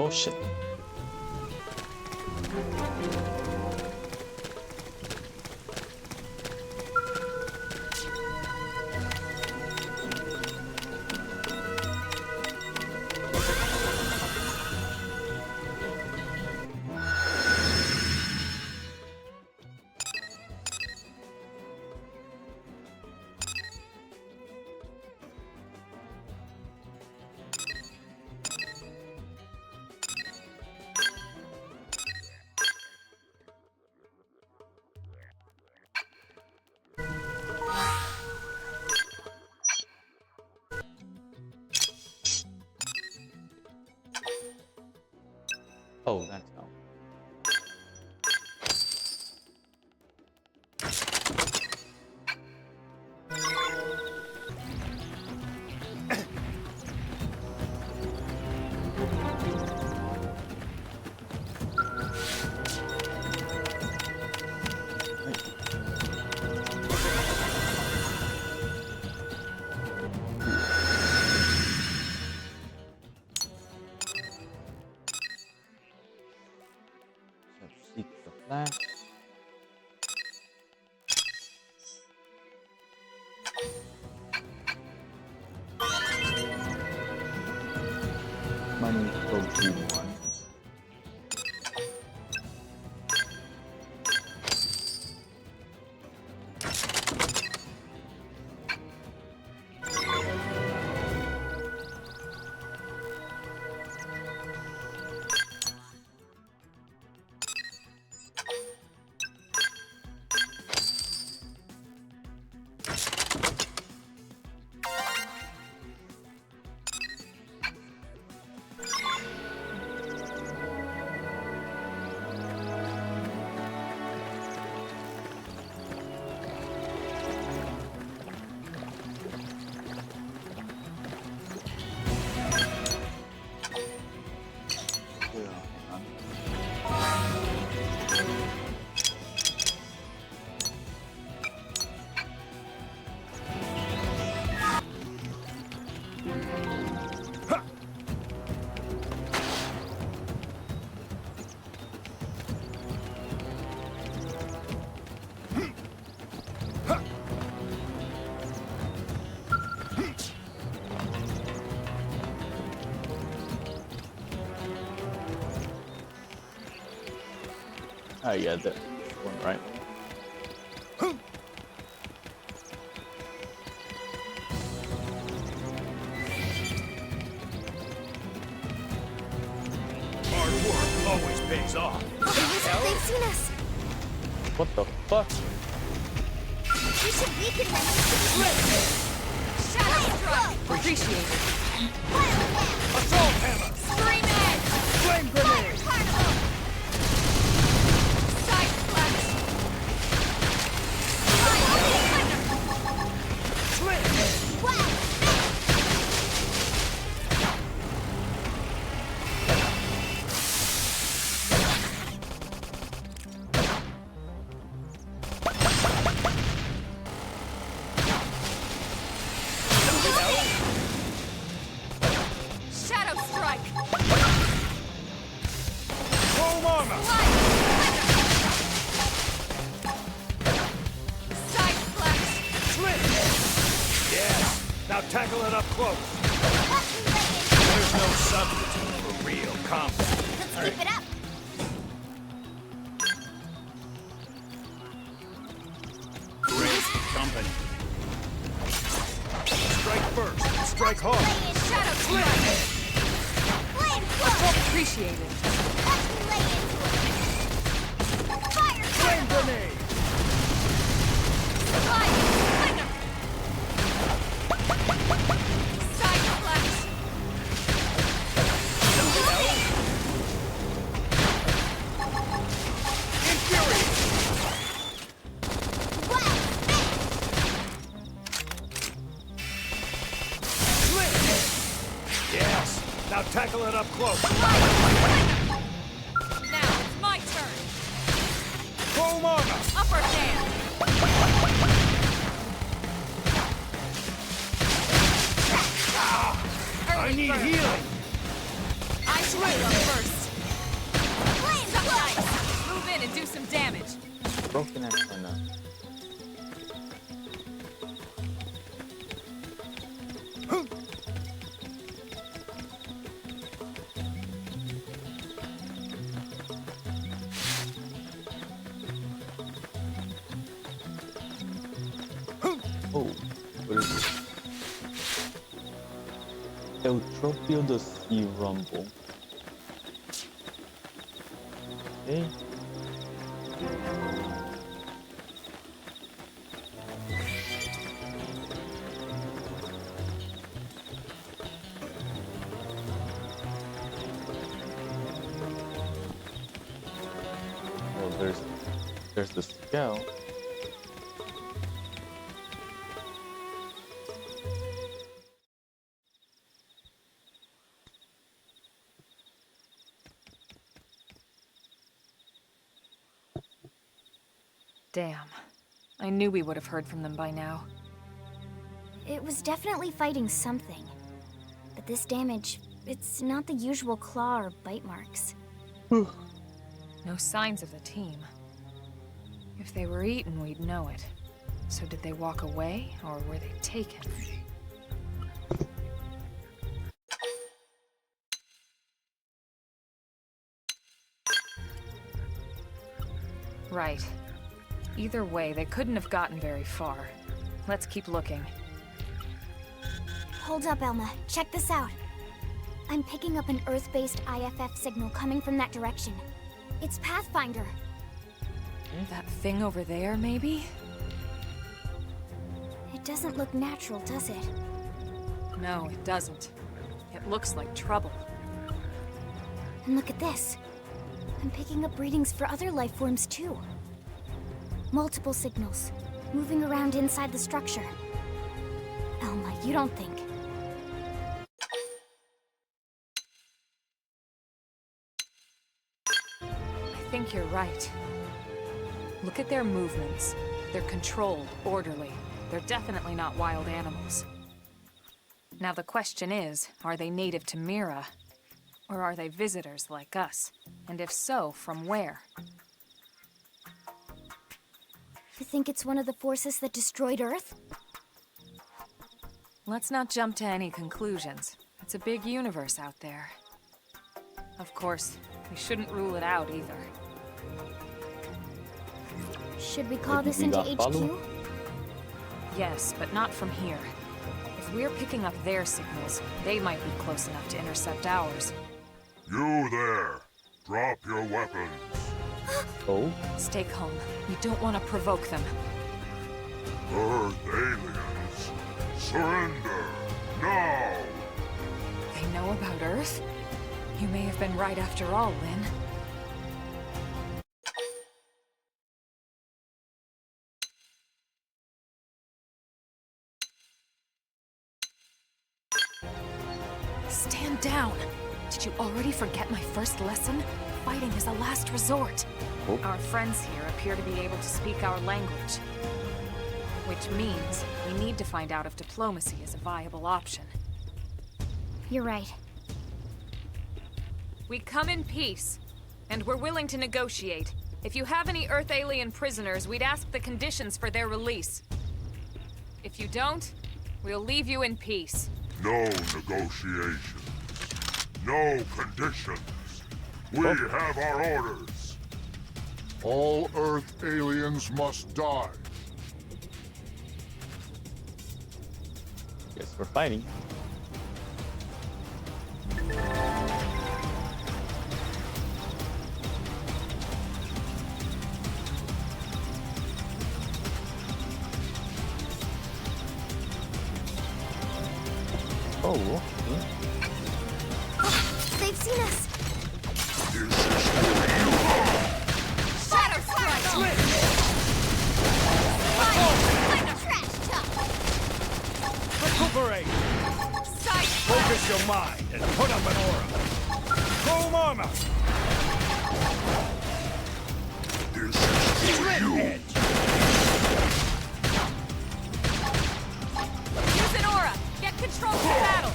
Oh shit. Oh, that's how. Seek the flash. Money go to one. Oh yeah, that one, right? Hard work always pays off. They've seen us. What the fuck? We should weaken them. Shadow strike. Appreciate it. Assault hammer! Scream edge. Flame grenade! Carnival. Side flash. Slit! Wow. Shadow strike. Chrome armor! Side flash. Slit! Yes! Now tackle it up close. There's no substitute for real combat. Let's keep it up. Great company. Strike first. Strike hard. Shadow strike. Flame flow. Appreciate it. Let's lay into it. Fire Flame carnival. grenade! Slide. Thunder. Side flash. Infuriate! Wow. Slit! Yes! Now tackle it up close. Now it's my turn. Chrome armor! Upper hand. I need healing! I should go first. some damage. Broken antenna. Oh, what is this? Eutropia the Sea Rumble. Okay. Oh, there's the scout. Damn. I knew we would have heard from them by now. It was definitely fighting something. But this damage, it's not the usual claw or bite marks. No signs of the team. If they were eaten, we'd know it. So did they walk away, or were they taken? Right. Either way, they couldn't have gotten very far. Let's keep looking. Hold up, Elma. Check this out. I'm picking up an Earth-based IFF signal coming from that direction. It's Pathfinder. That thing over there, maybe? It doesn't look natural, does it? No, it doesn't. It looks like trouble. And look at this. I'm picking up readings for other life forms, too. Multiple signals, moving around inside the structure. Elma, you don't think... I think you're right. Look at their movements. They're controlled, orderly. They're definitely not wild animals. Now the question is, are they native to Mira? Or are they visitors like us? And if so, from where? You think it's one of the forces that destroyed Earth? Let's not jump to any conclusions. It's a big universe out there. Of course, we shouldn't rule it out either. Should we call Maybe this we into got HQ? follow? Yes, but not from here. If we're picking up their signals, they might be close enough to intercept ours. You there! Drop your weapons! Oh, Stay calm. We don't want to provoke them. Earth aliens! Surrender! Now! They know about Earth? You may have been right after all, Lynn. Stand down! Did you already forget my first lesson? Fighting is a last resort. Oh. Our friends here appear to be able to speak our language. Which means we need to find out if diplomacy is a viable option. You're right. We come in peace, and we're willing to negotiate. If you have any Earth alien prisoners, we'd ask the conditions for their release. If you don't, we'll leave you in peace. No negotiations. No conditions. We have our orders. All Earth aliens must die. guess we're fighting. Oh, okay. They've seen us! Shadow Strike! Trash talk! Recuperate! Side Focus your mind and put up an aura. Chrome armor! Split edge! Use an aura! Get control of the battle!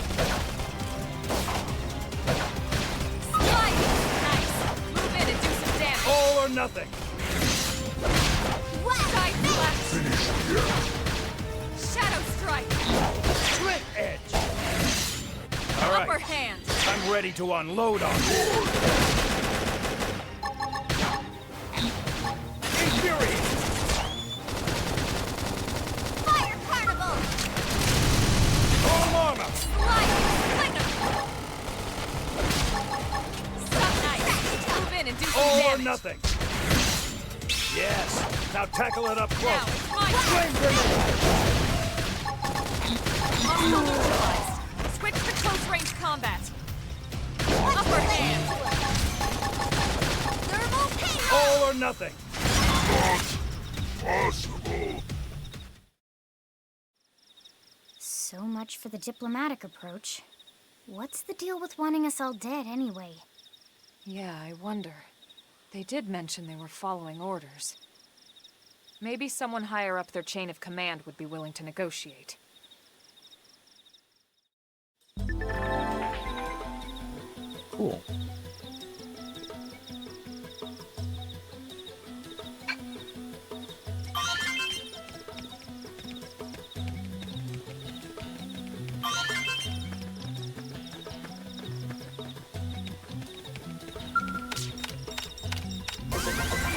Slide! Nice! Move in and do some damage! All or nothing! ready to unload on you. Infuriate! Fire carnival! Full armor! Move in and do some All or damage. nothing! Yes! Now tackle it up Now close! it's my turn. Flame grenade! Hostile neutralized. Switch to close range combat. Upper hand. Thermal payload! All or nothing! Possible. So much for the diplomatic approach. What's the deal with wanting us all dead anyway? Yeah, I wonder. They did mention they were following orders. Maybe someone higher up their chain of command would be willing to negotiate. Cool.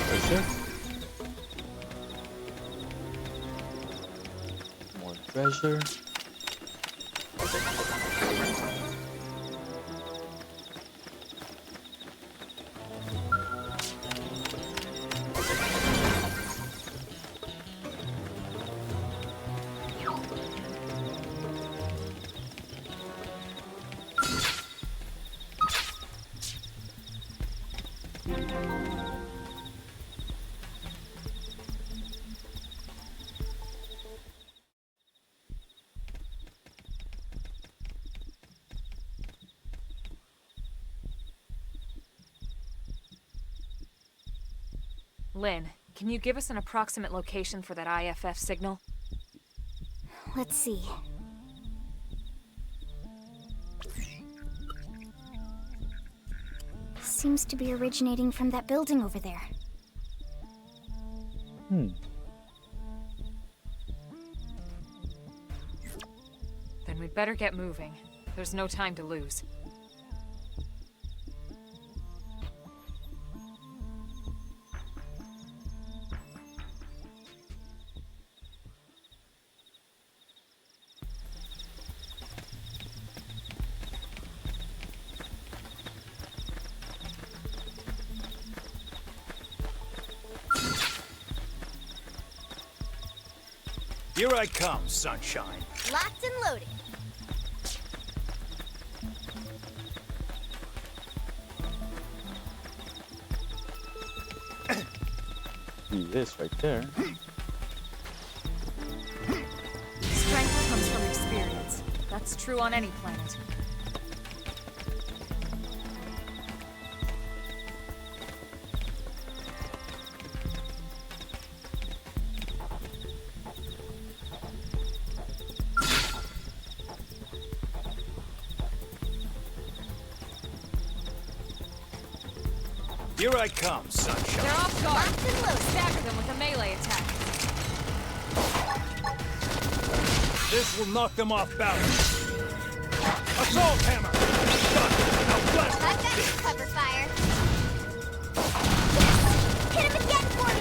Treasure. More treasure. Lynn, can you give us an approximate location for that IFF signal? Let's see. Seems to be originating from that building over there. Hmm. Then we'd better get moving. There's no time to lose. Here I come, sunshine. Locked and loaded. See this right there. Strength comes from experience. That's true on any planet. Here I come, sunshine. They're off guard. Stagger them with a melee attack. This will knock them off balance. Assault hammer! Done! Now blast I've them! got you, cover fire. Hit him again for me!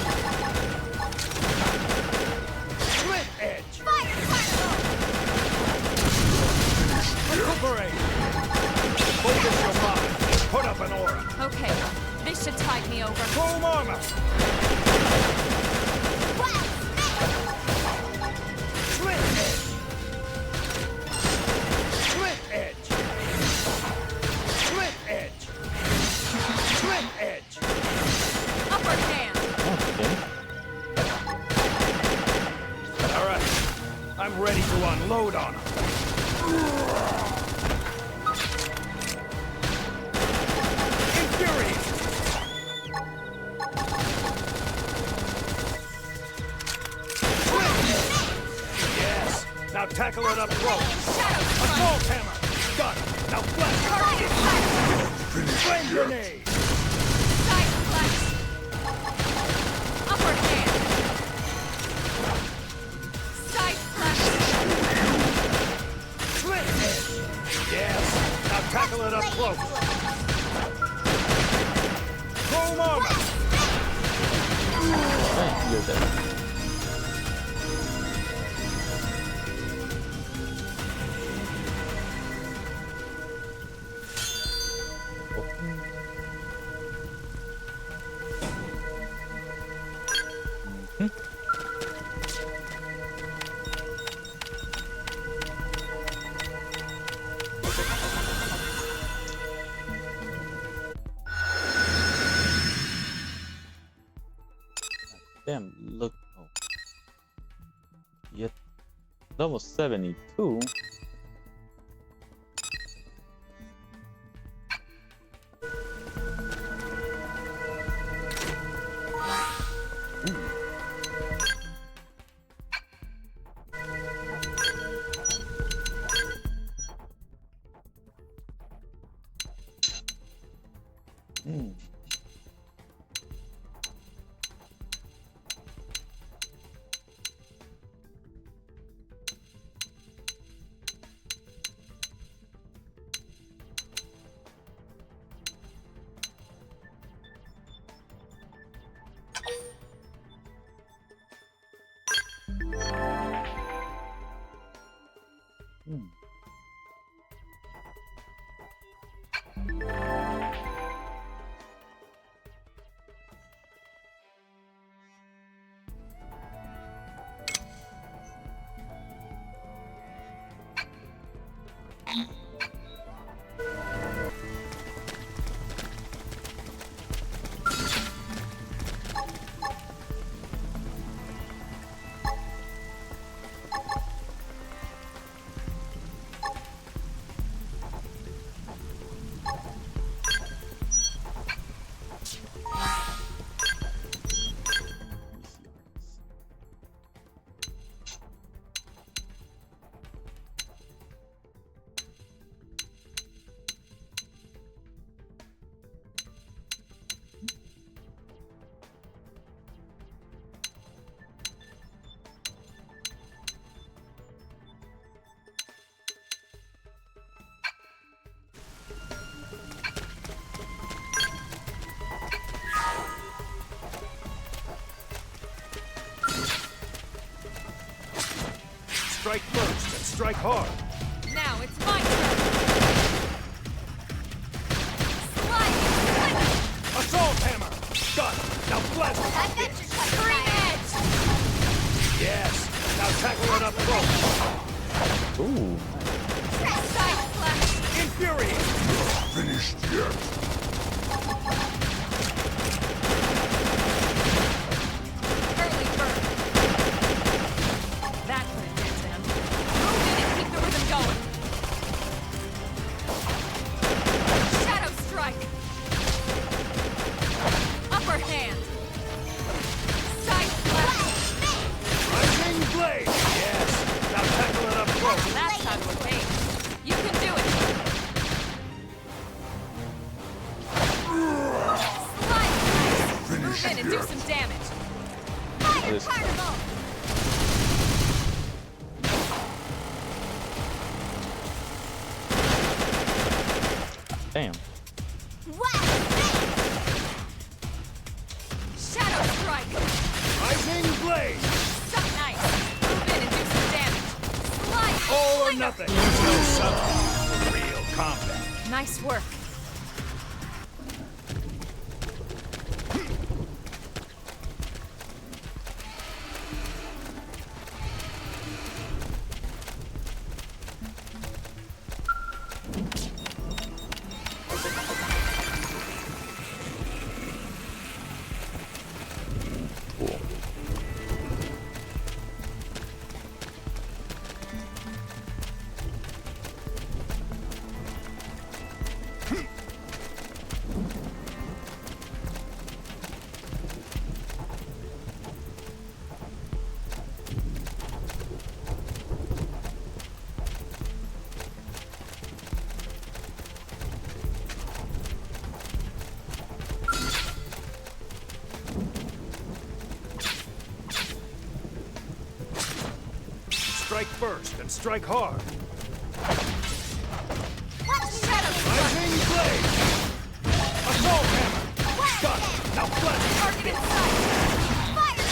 Split edge! Fire carnival! Recuperate! Focus your mind. Put up an aura. Okay, this should tide me over. Full armor! Wow! Split edge! Split edge! Split edge! Split edge! Upper hand. Okay. All right. I'm ready to unload on them. Infuriate! Yes! Now tackle it up close! Assault hammer! Done! Now blast! Flame grenade! Side flex. Upper hand. Side flex. Split edge! Yes! Now tackle it up close! Hey, you're dead. Mhm. Damn, look. Oh. Yet. Level 72. Hmm. Hmm. Strike first and strike hard. Now it's my turn. Assault hammer. Done. Now blast it. Screen edge! Yes. Now tackle it up close. Ooh. Side slash! Infuriate. Finished yet. Early bird. That put a dent in him. Move in and keep the rhythm going. Shadow strike. Upper hand. Side slash. Rising blade. Yes. Now tackle it up close. That's how to evade. You can do it. Slide slash. Move in and do some damage. Fire This- carnival. Damn. Shadow strike. Rising blade. Suck nice. Move in and do some damage. Slide. All or Slinger. nothing. There's no substitute for real combat. Nice work. Cool. Strike first and strike hard. Shadow strike. Rising blade. Assault hammer. Done. Now blast. Target in sight. Fire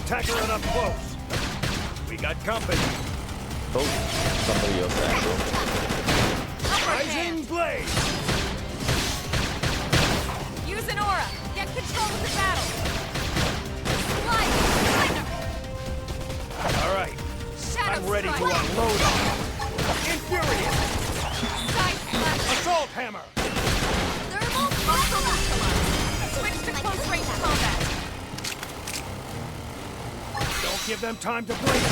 tackle it up close. We got company. Oh, somebody else actually. Rising Blade! Use an aura. Get control of the battle. All right, Shadow I'm ready to strike. unload on them. Infuriate! Side slash. Assault Hammer! Thermal neutralize. Switch to close range combat. Don't give them time to blink.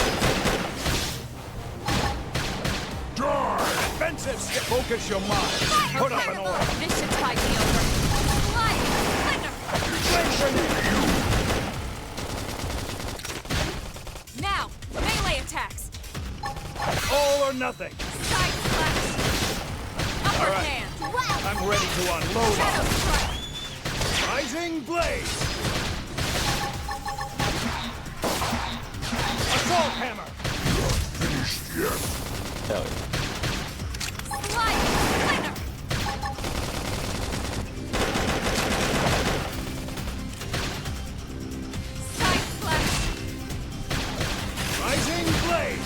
Die! Defensive step. Focus your mind. Put up an aura. This should tide me over. Slide. Flame grenade! Now, melee attacks. All or nothing. Side slash. Upper All right. hand. I'm ready to unload Shadow on them. strike. Rising Blade! Assault Hammer! Finished yet? Hell yeah. Slide. Side slash. Rising Blade!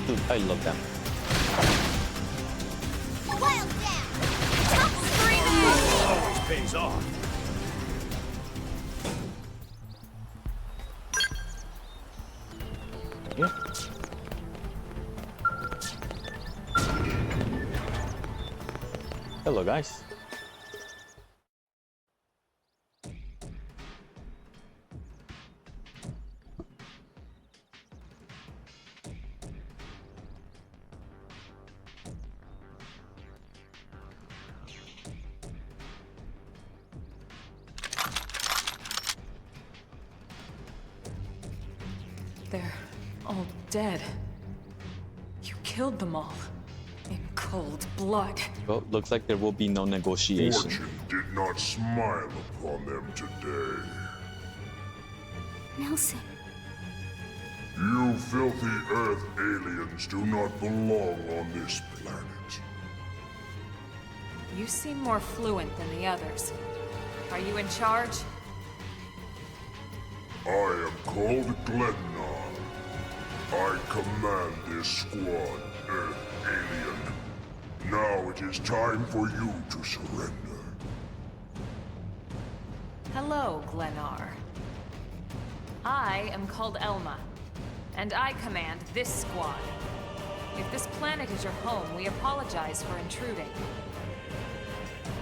Dude, I love them. Always pays off. Yeah. Hello, guys. They're all dead. You killed them all. In cold blood. Well, looks like there will be no negotiation. Fortune did not smile upon them today. Nelson, You filthy Earth aliens do not belong on this planet. You seem more fluent than the others. Are you in charge? I am called Glennar. I command this squad, Earth alien. Now it is time for you to surrender. Hello, Glennar. I am called Elma, and I command this squad. If this planet is your home, we apologize for intruding.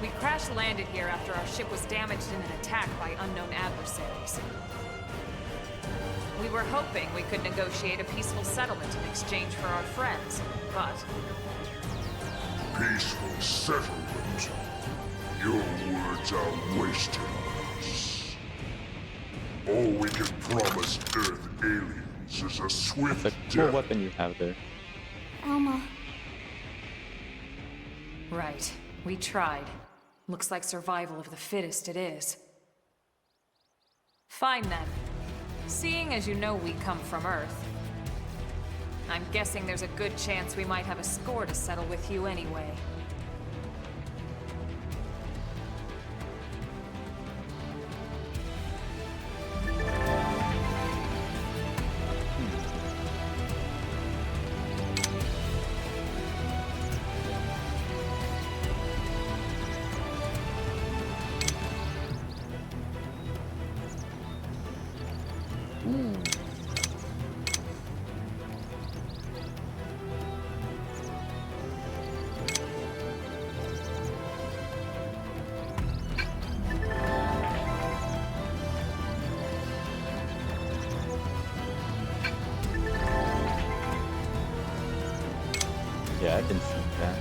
We crash-landed here after our ship was damaged in an attack by unknown adversaries. We were hoping we could negotiate a peaceful settlement in exchange for our friends, but Peaceful settlement. Your words are wasted on us. All we can promise Earth aliens is a swift It's a cool death. weapon you have there. Elma, right, we tried. Looks like survival of the fittest it is. Fine then. Seeing as you know we come from Earth, I'm guessing there's a good chance we might have a score to settle with you anyway. Yeah, I can see that.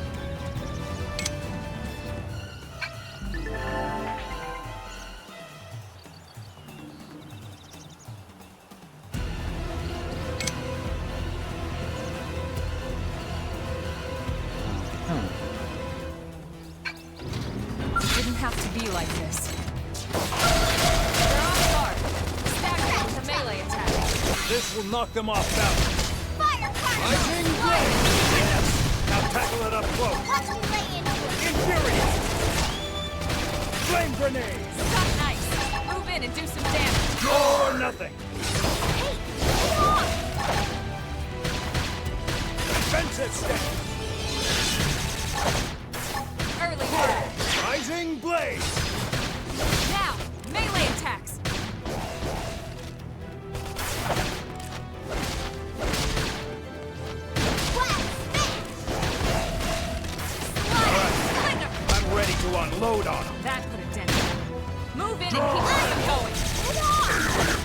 It didn't have to be like this. They're on guard. Stagger with a melee attack. This will knock them off balance. fire Rising Blade! Yes! Now tackle it up close. Watch me lay in. Infuriate! Flame grenade! Stop nice. Move in and do some damage. All or nothing. Defensive stance. Early bird. Rising blaze. Now, melee attacks. Slide. I'm ready to unload on them. That put a dent in it. Move in and keep them going.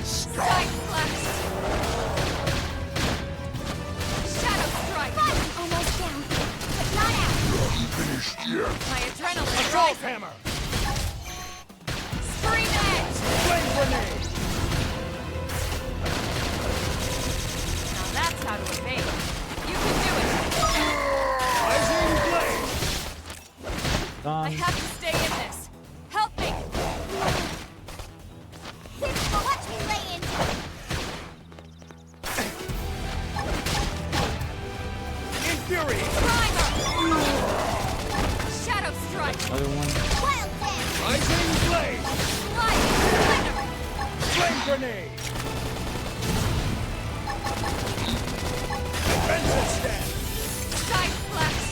Side slash. Shadow strike. Almost down, but not out. Finished yet. My adrenaline Assault rising. hammer. Scream edge. Flame grenade. Now that's how to evade. You can do it. Rising blaze. I have to stay in this. Help me. Watch me lay into it. Infuriate. Primer. Shadow strike. Another one. Wild dance. Rising blaze. Sliding splinter. Flame grenade. Defensive stance. Side slash.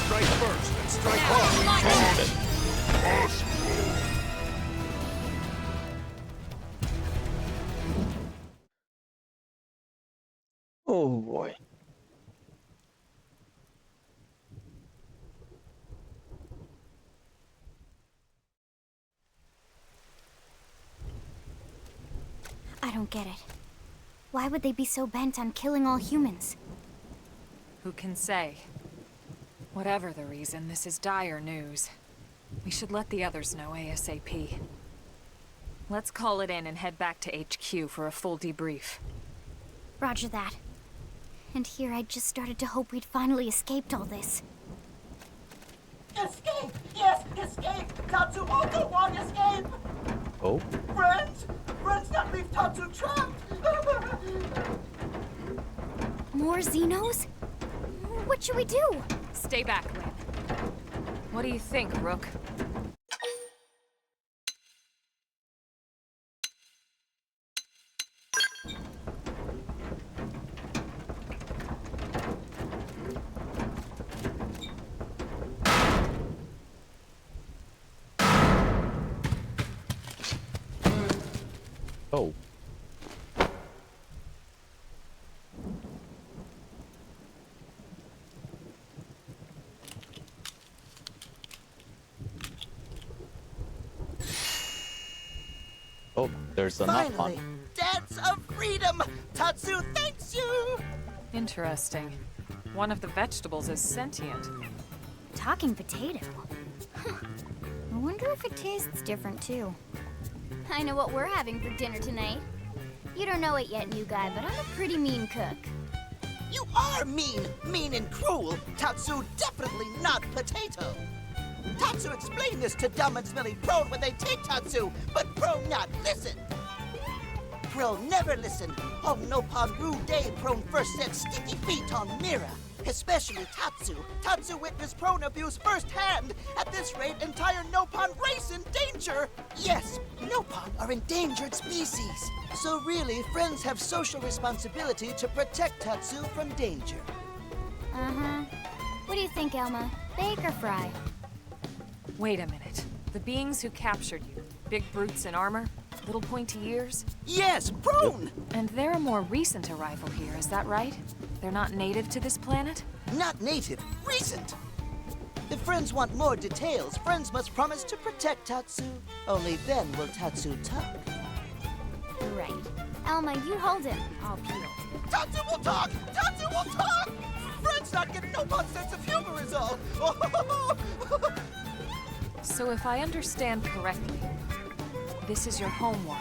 Strike first and strike Now, hard. lightning. Oh boy. I don't get it. Why would they be so bent on killing all humans? Who can say? Whatever the reason, this is dire news. We should let the others know ASAP. Let's call it in and head back to HQ for a full debrief. Roger that. And here I just started to hope we'd finally escaped all this. Escape! Yes, escape! Tatsu also want escape! Oh. Friends! Friends that leave Tatsu trapped! More Xenos? What should we do? Stay back, Lynn. What do you think, Rook? Oh. Oh, there's a knock Finally! on. Dance of freedom! Tatsu thanks you! Interesting. One of the vegetables is sentient. Talking potato. Huh. I wonder if it tastes different too. I know what we're having for dinner tonight. You don't know it yet, new guy, but I'm a pretty mean cook. You are mean! Mean and cruel! Tatsu definitely not potato! Tatsu explained this to dumb and smelly Prone when they take Tatsu, but Prone not listen! Prone never listen. On Nopon rude day, Prone first set sticky feet on Mira. Especially Tatsu. Tatsu witnessed Prone abuse firsthand. At this rate, entire Nopon race in danger. Yes, Nopon are endangered species. So really, friends have social responsibility to protect Tatsu from danger. Uh-huh. What do you think, Elma? Bake or fry? Wait a minute. The beings who captured you, big brutes in armor, little pointy ears, Yes, Prone! and they're a more recent arrival here, is that right? They're not native to this planet? Not native, recent. If friends want more details, friends must promise to protect Tatsu. Only then will Tatsu talk. Right. Elma, you hold him. I'll peel. Tatsu will talk! Tatsu will talk! Friends not getting Nopon sense of humor is all. So if I understand correctly, this is your home world.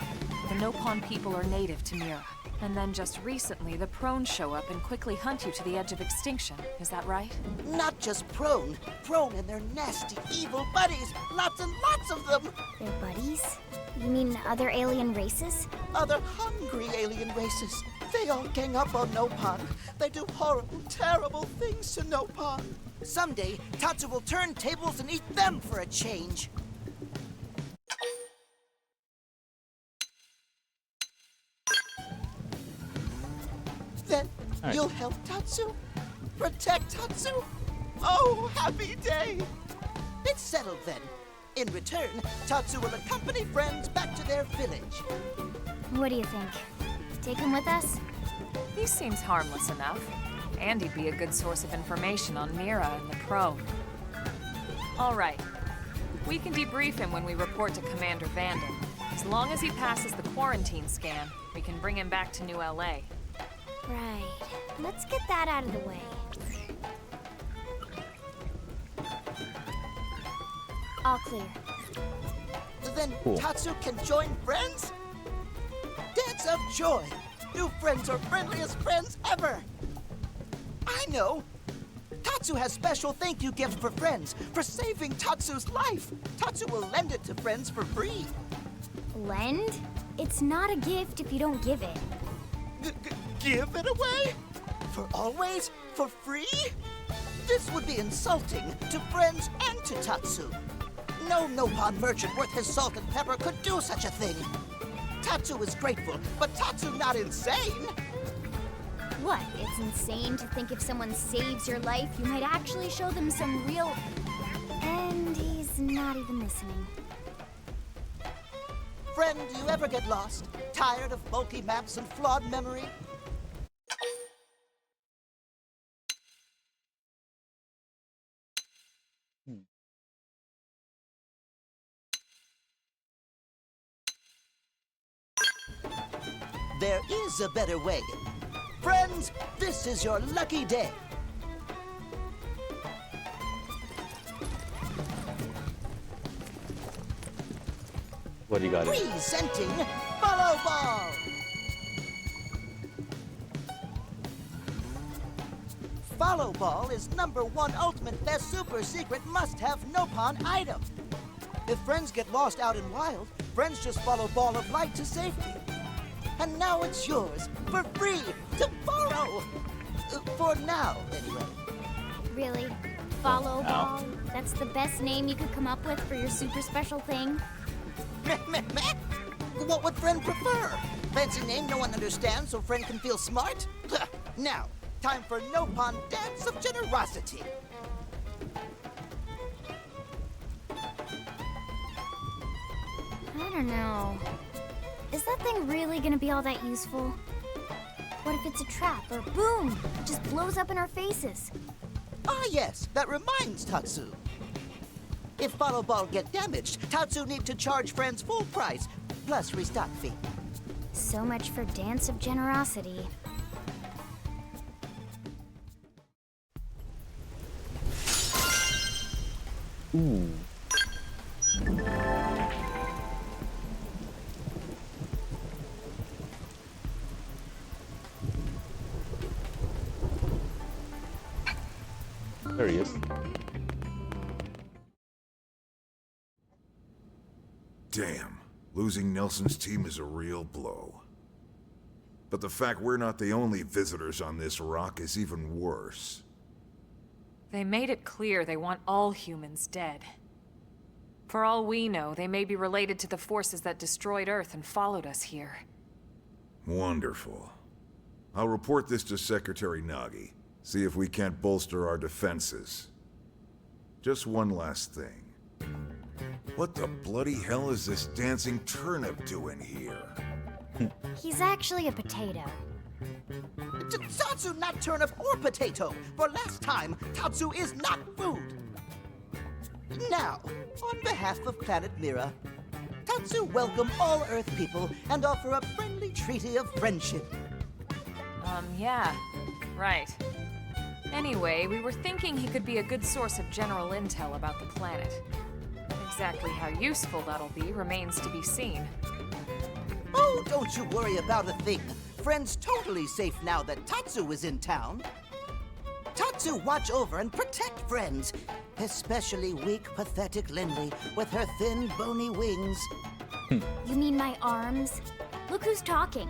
The Nopon people are native to Mira. And then just recently, the Prone show up and quickly hunt you to the edge of extinction. Is that right? Not just Prone. Prone and their nasty, evil buddies. Lots and lots of them. They're buddies? You mean other alien races? Other hungry alien races. They all gang up on Nopon. They do horrible, terrible things to Nopon. Someday, Tatsu will turn tables and eat them for a change. Then right. you'll help Tatsu? Protect Tatsu? Oh, happy day! It's settled then. In return, Tatsu will accompany friends back to their village. What do you think? Take him with us? He seems harmless enough. And he'd be a good source of information on Mira and the Pro. All right. We can debrief him when we report to Commander Vanden. As long as he passes the quarantine scan, we can bring him back to New LA. Right. Let's get that out of the way. All clear. Then Cool. Tatsu can join friends? Dance of joy! New friends are friendliest friends ever! I know! Tatsu has special thank you gifts for friends for saving Tatsu's life. Tatsu will lend it to friends for free. Lend? It's not a gift if you don't give it. Give it away? For always? For free? This would be insulting to friends and to Tatsu. No Nopon merchant worth his salt and pepper could do such a thing. Tatsu is grateful, but Tatsu not insane. What? It's insane to think if someone saves your life, you might actually show them some real... And he's not even listening. Friend, do you ever get lost? Tired of bulky maps and flawed memory? There is a better way. Friends, this is your lucky day. What do you got? Presenting Follow Ball! Follow Ball is #1 ultimate best super secret must-have Nopon item. If friends get lost out in wild, friends just follow Ball of Light to safety. And now it's yours, for free, to borrow! For now, anyway. Really? Follow Wow. Ball? That's the best name you could come up with for your super special thing? Meh. What would friend prefer? Fancy name no one understands so friend can feel smart? Now, time for Nopon Dance of Generosity. I don't know. Is that thing really gonna be all that useful? What if it's a trap, or boom, it just blows up in our faces? Ah yes, that reminds Tatsu. If Follow Ball get damaged, Tatsu need to charge friends full price, plus restock fee. So much for Dance of Generosity. Ooh. There he is. Damn, losing Nelson's team is a real blow. But the fact we're not the only visitors on this rock is even worse. They made it clear they want all humans dead. For all we know, they may be related to the forces that destroyed Earth and followed us here. Wonderful. I'll report this to Secretary Nagi. See if we can't bolster our defenses. Just one last thing. What the bloody hell is this dancing turnip doing here? He's actually a potato. Tatsu not turnip or potato. For last time, Tatsu is not food. Now, on behalf of Planet Mira, Tatsu welcome all Earth people and offer a friendly treaty of friendship. Yeah. Right. Anyway, we were thinking he could be a good source of general intel about the planet. Exactly how useful that'll be remains to be seen. Oh, don't you worry about a thing. Friend's totally safe now that Tatsu is in town. Tatsu watch over and protect friends, especially weak, pathetic Lindley with her thin, bony wings. You mean my arms? Look who's talking.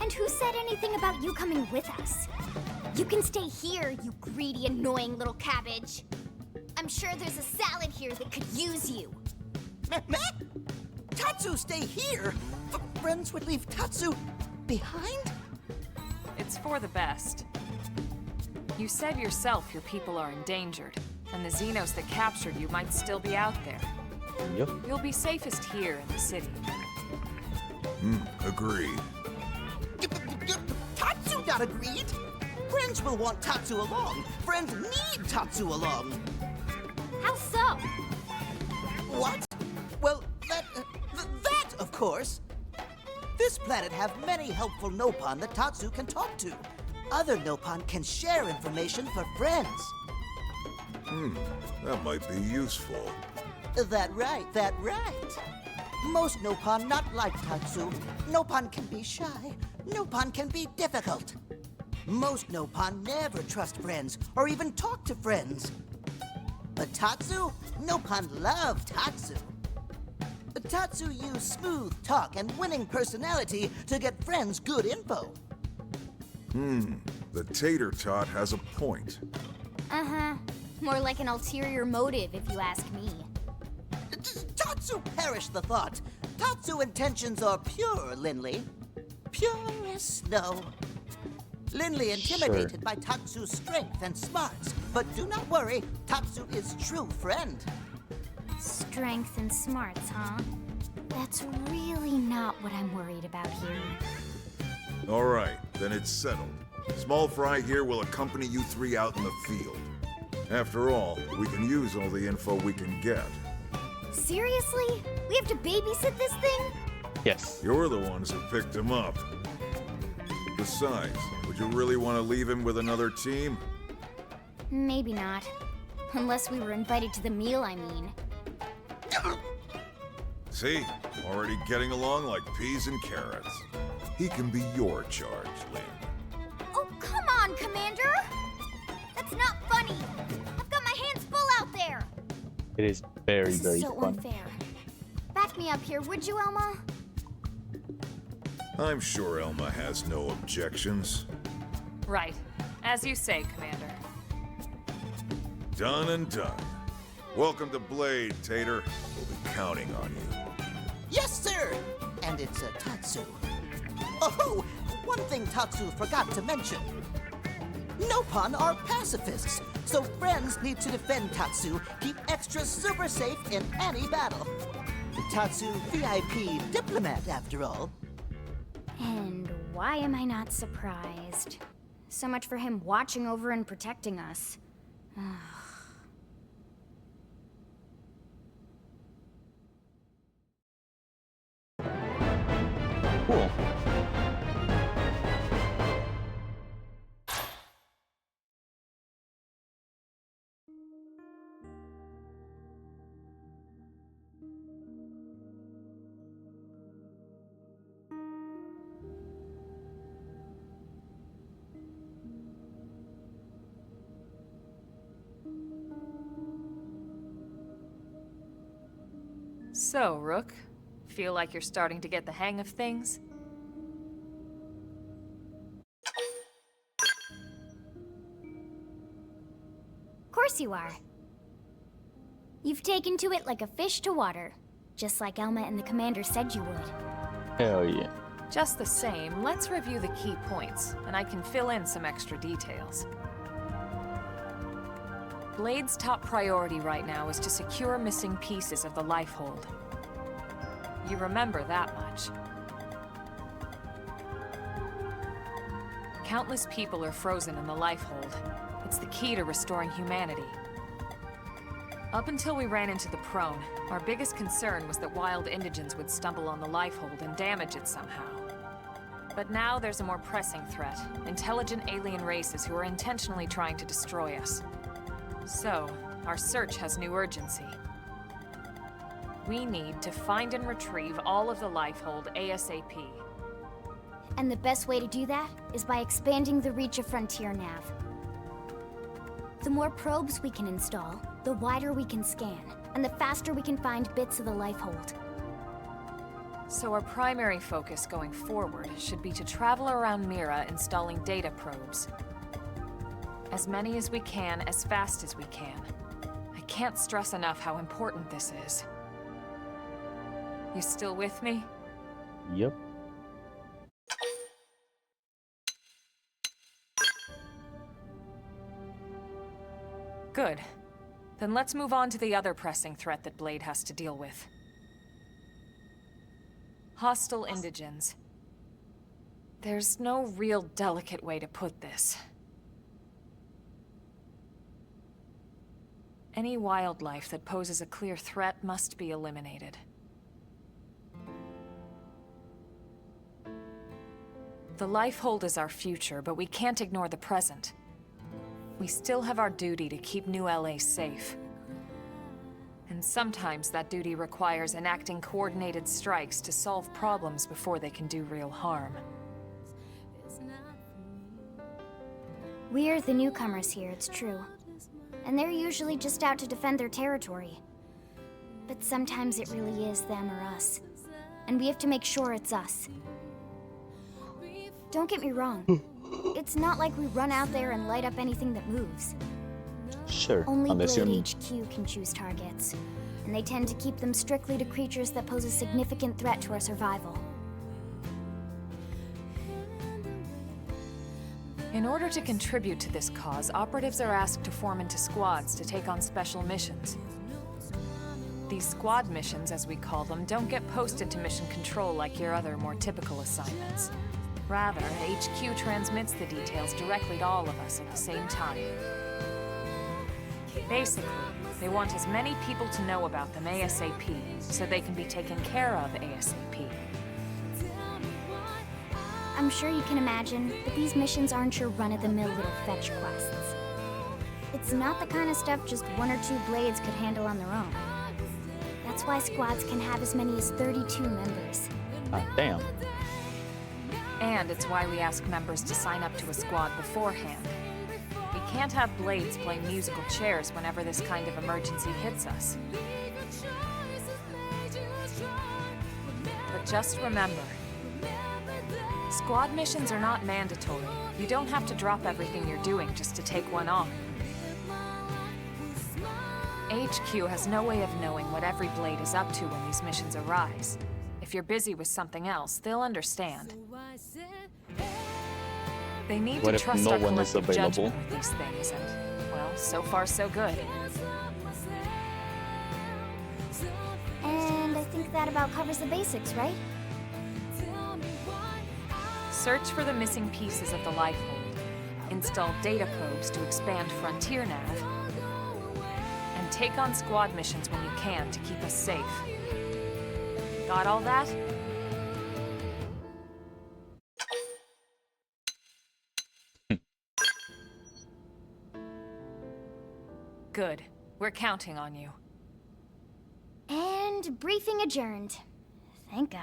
And who said anything about you coming with us? You can stay here, you greedy, annoying little cabbage. I'm sure there's a salad here that could use you. Meh? Tatsu stay here? Friends would leave Tatsu behind? It's for the best. You said yourself your people are endangered, and the Xenos that captured you might still be out there. Yep. You'll be safest here in the city. Agreed. Tatsu not agreed? Friends will want Tatsu along. Friends need Tatsu along. How so? What? Well, that, of course. This planet have many helpful Nopon that Tatsu can talk to. Other Nopon can share information for friends. That might be useful. That right. Most Nopon not like Tatsu. Nopon can be shy. Nopon can be difficult. Most Nopon never trust friends or even talk to friends. But Tatsu? Nopon love Tatsu. Tatsu use smooth talk and winning personality to get friends good info. The tater tot has a point. Uh-huh. More like an ulterior motive, if you ask me. Tatsu perish the thought. Tatsu intentions are pure, Linley. Pure as snow. Linley intimidated by Tatsu's strength and smarts. But do not worry, Tatsu is true friend. Strength and smarts, huh? That's really not what I'm worried about here. All right, then it's settled. Small Fry here will accompany you three out in the field. After all, we can use all the info we can get. Seriously? We have to babysit this thing? Yes. You're the ones who picked him up. Besides, would you really want to leave him with another team? Maybe not. Unless we were invited to the meal, I mean. See? Already getting along like peas and carrots. He can be your charge, Lynn. Oh, come on, Commander! That's not funny! I've got my hands full out there! It is very, This very is so fun. unfair. Back me up here, would you, Elma? I'm sure Elma has no objections. Right. As you say, Commander. Done and done. Welcome to Blade, Tater. We'll be counting on you. Yes, sir! And it's a Tatsu. Oh, one thing Tatsu forgot to mention. Nopon are pacifists, so friends need to defend Tatsu, keep extra super safe in any battle. Tatsu VIP diplomat, after all. And why am I not surprised? So much for him watching over and protecting us. Cool. So, Rook, feel like you're starting to get the hang of things? Of course you are. You've taken to it like a fish to water, just like Elma and the Commander said you would. Hell yeah. Just the same, let's review the key points, and I can fill in some extra details. Blade's top priority right now is to secure missing pieces of the Lifehold. You remember that much. Countless people are frozen in the Lifehold. It's the key to restoring humanity. Up until we ran into the Prone, our biggest concern was that wild indigents would stumble on the Lifehold and damage it somehow. But now there's a more pressing threat, intelligent alien races who are intentionally trying to destroy us. So, our search has new urgency. We need to find and retrieve all of the Lifehold ASAP. And the best way to do that is by expanding the reach of Frontier Nav. The more probes we can install, the wider we can scan, and the faster we can find bits of the Lifehold. So our primary focus going forward should be to travel around Mira installing data probes. As many as we can, as fast as we can. I can't stress enough how important this is. You still with me? Yep. Good. Then let's move on to the other pressing threat that Blade has to deal with. Hostile indigens. There's no real delicate way to put this. Any wildlife that poses a clear threat must be eliminated. The Lifehold is our future, but we can't ignore the present. We still have our duty to keep New LA safe. And sometimes that duty requires enacting coordinated strikes to solve problems before they can do real harm. We're the newcomers here, it's true. And they're usually just out to defend their territory. But sometimes it really is them or us. And we have to make sure it's us. Don't get me wrong. It's not like we run out there and light up anything that moves. Sure, Only unless you're... Blade HQ can choose targets. And they tend to keep them strictly to creatures that pose a significant threat to our survival. In order to contribute to this cause, operatives are asked to form into squads to take on special missions. These squad missions, as we call them, don't get posted to mission control like your other, more typical assignments. Rather, HQ transmits the details directly to all of us at the same time. Basically, they want as many people to know about them ASAP, so they can be taken care of ASAP. I'm sure you can imagine, but these missions aren't your run-of-the-mill little fetch quests. It's not the kind of stuff just one or two Blades could handle on their own. That's why squads can have as many as 32 members. Ah, damn. And it's why we ask members to sign up to a squad beforehand. We can't have Blades playing musical chairs whenever this kind of emergency hits us. But just remember, squad missions are not mandatory. You don't have to drop everything you're doing just to take one on. HQ has no way of knowing what every Blade is up to when these missions arise. If you're busy with something else, they'll understand. They need What to if trust no our one is collective available? judgment with these things, and, well, so far so good. And I think that about covers the basics, right? Search for the missing pieces of the Lifehold. Install data probes to expand Frontier Nav. And take on squad missions when you can to keep us safe. Got all that? Good. We're counting on you. And briefing adjourned. Thank God.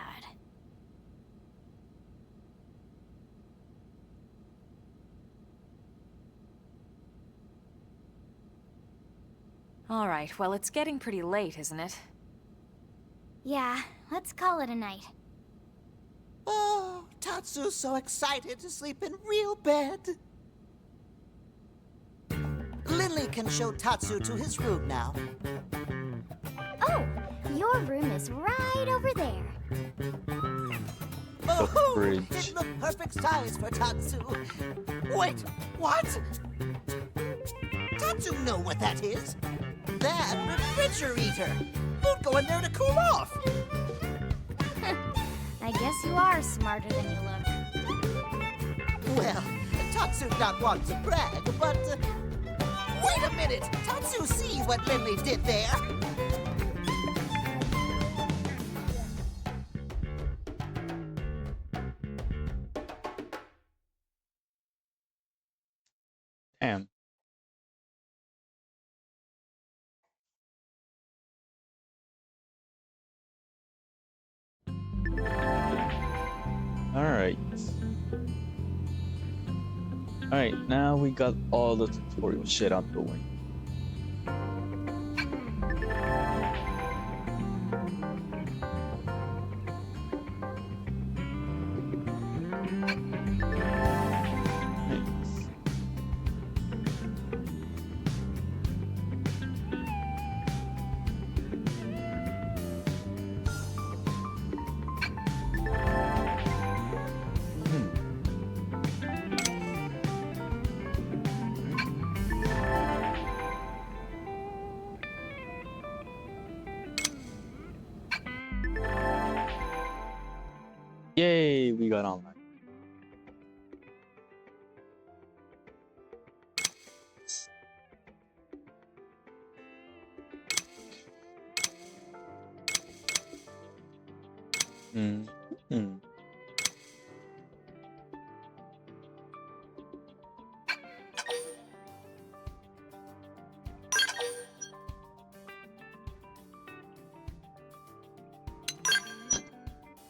All right, well, it's getting pretty late, isn't it? Yeah, let's call it a night. Oh, Tatsu's so excited to sleep in real bed. Lily can show Tatsu to his room now. Oh, your room is right over there. Oh, fridge. it looked perfect size for Tatsu. Wait, what? Tatsu know what that is. That refrigerator. Food go in there to cool off. I guess you are smarter than you look. Well, Tatsu'd not want to brag, but... wait a minute! Tatsu see what Lily did there! Damn. Alright. Alright, now we got all the tutorial shit out the way. Nice. Yay, we got online. Hmm.